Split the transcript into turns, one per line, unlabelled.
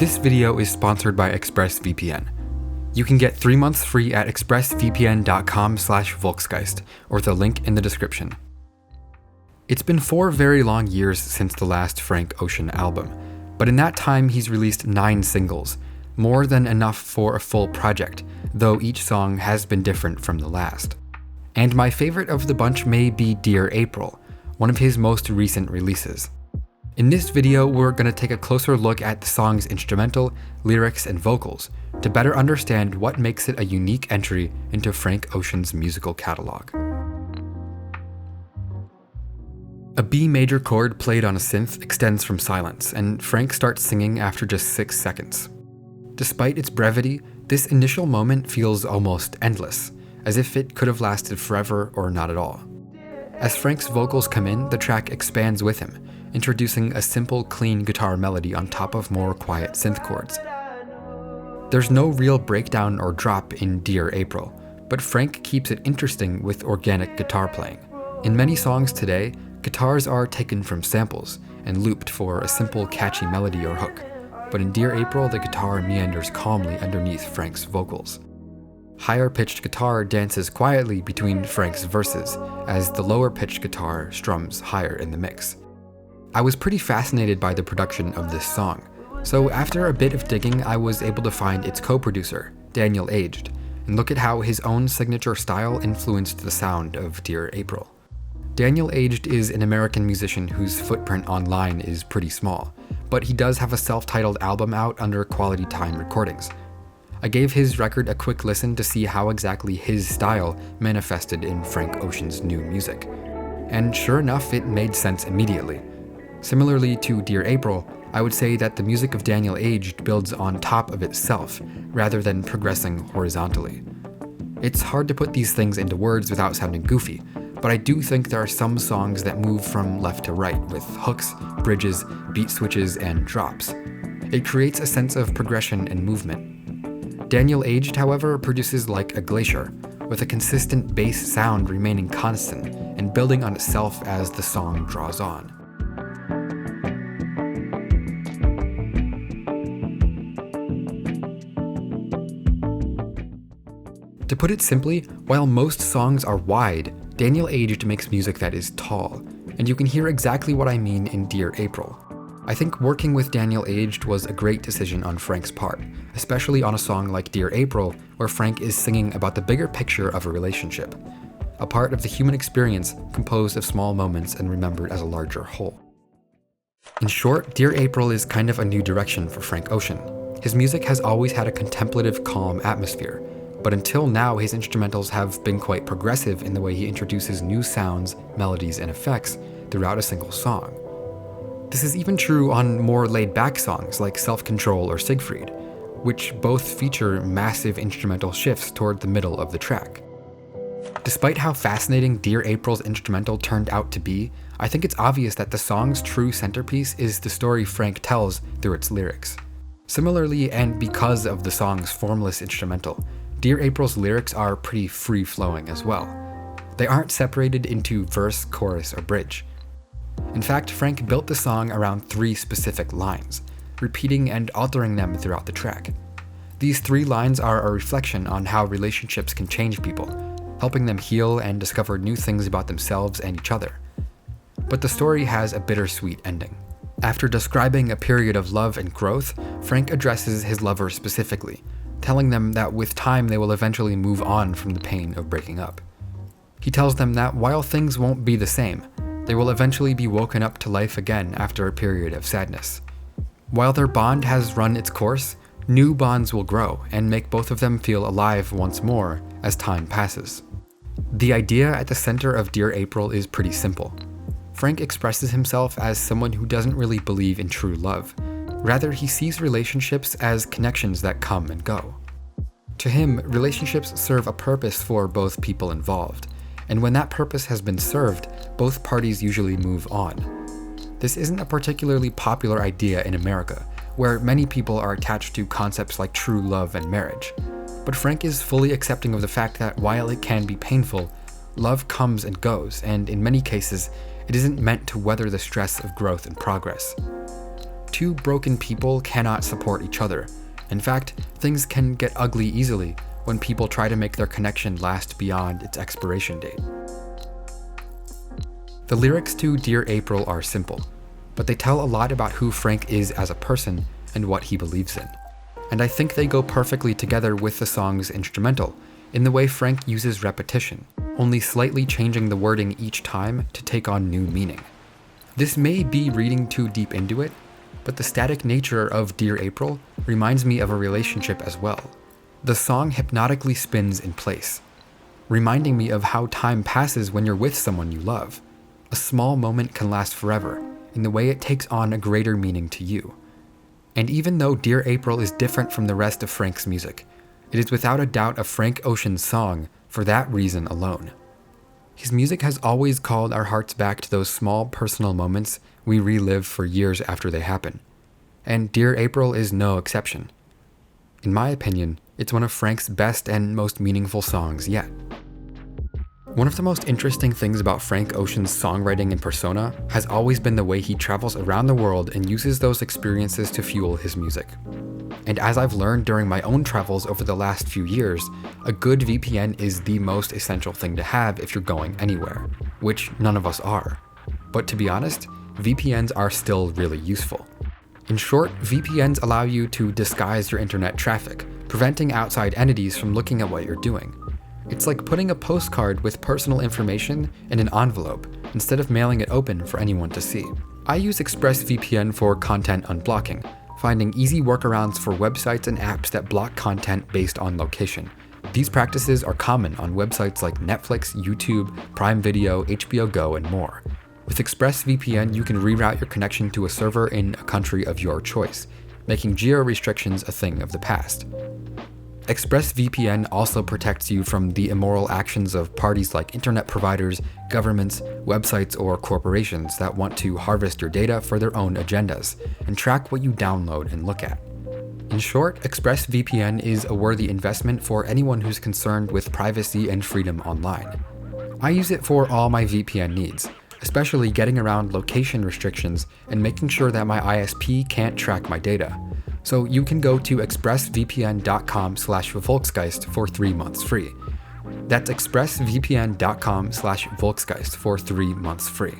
This video is sponsored by ExpressVPN. You can get 3 months free at expressvpn.com/Volksgeist, or the link in the description. It's been 4 very long years since the last Frank Ocean album, but in that time he's released 9 singles, more than enough for a full project, though each song has been different from the last. And my favorite of the bunch may be Dear April, one of his most recent releases. In this video, we're going to take a closer look at the song's instrumental, lyrics, and vocals to better understand what makes it a unique entry into Frank Ocean's musical catalog. A B major chord played on a synth extends from silence, and Frank starts singing after just 6 seconds. Despite its brevity, this initial moment feels almost endless, as if it could have lasted forever or not at all. As Frank's vocals come in, the track expands with him, introducing a simple, clean guitar melody on top of more quiet synth chords. There's no real breakdown or drop in Dear April, but Frank keeps it interesting with organic guitar playing. In many songs today, guitars are taken from samples and looped for a simple, catchy melody or hook, but in Dear April, the guitar meanders calmly underneath Frank's vocals. Higher-pitched guitar dances quietly between Frank's verses, as the lower-pitched guitar strums higher in the mix. I was pretty fascinated by the production of this song, so after a bit of digging, I was able to find its co-producer, Daniel Aged, and look at how his own signature style influenced the sound of Dear April. Daniel Aged is an American musician whose footprint online is pretty small, but he does have a self-titled album out under Quality Time Recordings. I gave his record a quick listen to see how exactly his style manifested in Frank Ocean's new music, and sure enough, it made sense immediately. Similarly to Dear April, I would say that the music of Daniel Aged builds on top of itself, rather than progressing horizontally. It's hard to put these things into words without sounding goofy, but I do think there are some songs that move from left to right with hooks, bridges, beat switches, and drops. It creates a sense of progression and movement. Daniel Aged, however, produces like a glacier, with a consistent bass sound remaining constant and building on itself as the song draws on. To put it simply, while most songs are wide, Daniel Aged makes music that is tall, and you can hear exactly what I mean in Dear April. I think working with Daniel Aged was a great decision on Frank's part, especially on a song like Dear April, where Frank is singing about the bigger picture of a relationship, a part of the human experience composed of small moments and remembered as a larger whole. In short, Dear April is kind of a new direction for Frank Ocean. His music has always had a contemplative, calm atmosphere, but until now his instrumentals have been quite progressive in the way he introduces new sounds, melodies, and effects throughout a single song. This is even true on more laid-back songs like Self-Control or Siegfried, which both feature massive instrumental shifts toward the middle of the track. Despite how fascinating Dear April's instrumental turned out to be, I think it's obvious that the song's true centerpiece is the story Frank tells through its lyrics. Similarly, and because of the song's formless instrumental, Dear April's lyrics are pretty free-flowing as well. They aren't separated into verse, chorus, or bridge. In fact, Frank built the song around 3 specific lines, repeating and altering them throughout the track. These 3 lines are a reflection on how relationships can change people, helping them heal and discover new things about themselves and each other. But the story has a bittersweet ending. After describing a period of love and growth, Frank addresses his lover specifically, telling them that with time they will eventually move on from the pain of breaking up. He tells them that while things won't be the same, they will eventually be woken up to life again after a period of sadness. While their bond has run its course, new bonds will grow and make both of them feel alive once more as time passes. The idea at the center of Dear April is pretty simple. Frank expresses himself as someone who doesn't really believe in true love. Rather, he sees relationships as connections that come and go. To him, relationships serve a purpose for both people involved, and when that purpose has been served, both parties usually move on. This isn't a particularly popular idea in America, where many people are attached to concepts like true love and marriage. But Frank is fully accepting of the fact that while it can be painful, love comes and goes, and in many cases, it isn't meant to weather the stress of growth and progress. two broken people cannot support each other. In fact, things can get ugly easily when people try to make their connection last beyond its expiration date. The lyrics to Dear April are simple, but they tell a lot about who Frank is as a person and what he believes in. And I think they go perfectly together with the song's instrumental, in the way Frank uses repetition, only slightly changing the wording each time to take on new meaning. This may be reading too deep into it, but the static nature of Dear April reminds me of a relationship as well. The song hypnotically spins in place, reminding me of how time passes when you're with someone you love. A small moment can last forever, in the way it takes on a greater meaning to you. And even though Dear April is different from the rest of Frank's music, it is without a doubt a Frank Ocean song for that reason alone. His music has always called our hearts back to those small personal moments we relive for years after they happen. And Dear April is no exception. In my opinion, it's one of Frank's best and most meaningful songs yet. One of the most interesting things about Frank Ocean's songwriting and persona has always been the way he travels around the world and uses those experiences to fuel his music. And as I've learned during my own travels over the last few years, a good VPN is the most essential thing to have if you're going anywhere, which none of us are. But to be honest, VPNs are still really useful. In short, VPNs allow you to disguise your internet traffic, preventing outside entities from looking at what you're doing. It's like putting a postcard with personal information in an envelope instead of mailing it open for anyone to see. I use ExpressVPN for content unblocking, finding easy workarounds for websites and apps that block content based on location. These practices are common on websites like Netflix, YouTube, Prime Video, HBO Go, and more. With ExpressVPN, you can reroute your connection to a server in a country of your choice, making geo-restrictions a thing of the past. ExpressVPN also protects you from the immoral actions of parties like internet providers, governments, websites, or corporations that want to harvest your data for their own agendas and track what you download and look at. In short, ExpressVPN is a worthy investment for anyone who's concerned with privacy and freedom online. I use it for all my VPN needs, especially getting around location restrictions and making sure that my ISP can't track my data. So you can go to expressvpn.com/Volksgeist for 3 months free. That's expressvpn.com/Volksgeist for 3 months free.